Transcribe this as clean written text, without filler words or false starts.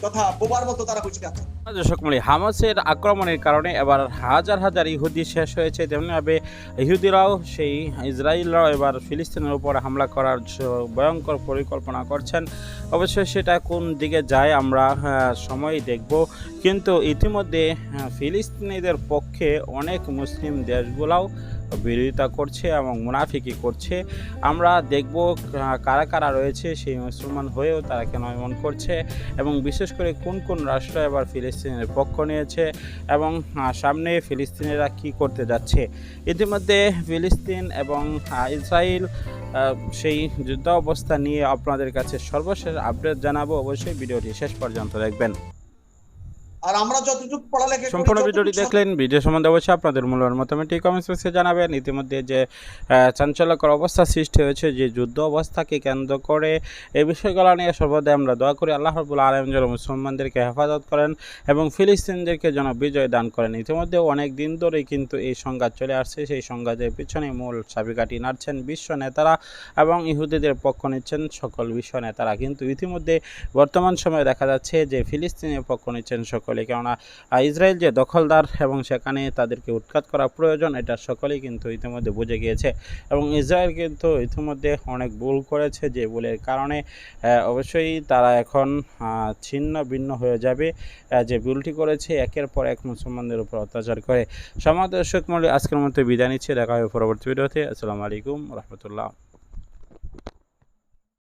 তথা বোবার মতো তারা বসে আছে। দর্শক মণ্ডলী, হামাসের আক্রমণের কারণে এবার হাজার হাজার ইহুদি শেষ হয়েছে, তেমনিভাবে ইহুদিরাও সেই ইসরায়েলরাও এবার ফিলিস্তিনের উপর হামলা করার ভয়ঙ্কর পরিকল্পনা করছেন। অবশ্যই সেটা কোন দিকে যায় আমরা সময় দেখব, কিন্তু ইতিমধ্যে ফিলিস্তিনিদের পক্ষে অনেক মুসলিম দেশগুলোও বিরোধিতা করছে এবং মুনাফিকি করছে। আমরা দেখব কারা কারা রয়েছে সেই মুসলমান হয়েও তারা কেন এমন করছে, এবং বিশেষ করে কোন কোন রাষ্ট্র এবার ফিলিস্তিনের পক্ষ নিয়েছে এবং সামনে ফিলিস্তিনিরা কি করতে যাচ্ছে। ইতিমধ্যে ফিলিস্তিন এবং ইসরায়েল সেই যুদ্ধ অবস্থা নিয়ে আপনাদের কাছে সর্বশেষ আপডেট জানাবো। অবশ্যই ভিডিওটি শেষ পর্যন্ত দেখবেন। আর আমরা যতটুকু পড়ালেখা করি, সম্পূর্ণ ভিডিওটি দেখলেন। ভিডিও সম্বন্ধে অবশ্যই আপনাদের মূল্যবান মতামতটি কমেন্টস বক্সে জানাবেন। ইতিমধ্যে যে চাঞ্চল্যকর অবস্থা সৃষ্টি হয়েছে যে যুদ্ধ অবস্থাকে কেন্দ্র করে, এই বিষয়গুলো নিয়ে সর্বদা আমরা দোয়া করি আল্লাহ রাব্বুল আলামিন যেন মুসলমানদেরকে হেফাজত করেন এবং ফিলিস্তিনদেরকে যেন বিজয় দান করেন। ইতিমধ্যে অনেক দিন ধরেই কিন্তু এই সংঘাত চলে আসছে। সেই সংঘাতের পিছনে মূল চাবিকাঠি নাড়ছেন বিশ্ব নেতারা এবং ইহুদিদের পক্ষ নিচ্ছেন সকল বিশ্ব নেতারা। কিন্তু ইতিমধ্যে বর্তমান সময়ে দেখা যাচ্ছে যে ফিলিস্তিনের পক্ষ নিচ্ছেন সকলে, কেননা ইসরায়েল যে দখলদার এবং সেখানে তাদেরকে উৎখাত করা প্রয়োজন, এটা সকলেই কিন্তু ইতিমধ্যে বুঝে গিয়েছে। এবং ইসরায়েল কিন্তু ইতিমধ্যে অনেক ভুল করেছে, যে ভুলের কারণে অবশ্যই তারা এখন ছিন্ন ভিন্ন হয়ে যাবে, যে ভুলটি করেছে একের পর এক মুসলমানদের উপর অত্যাচার করে। সম্মানিত দর্শক মণ্ডলী, আজকের মতো বিদায় নিচ্ছে। দেখা হবে পরবর্তী ভিডিওতে। আসসালামু আলাইকুম রহমতুল্লাহ।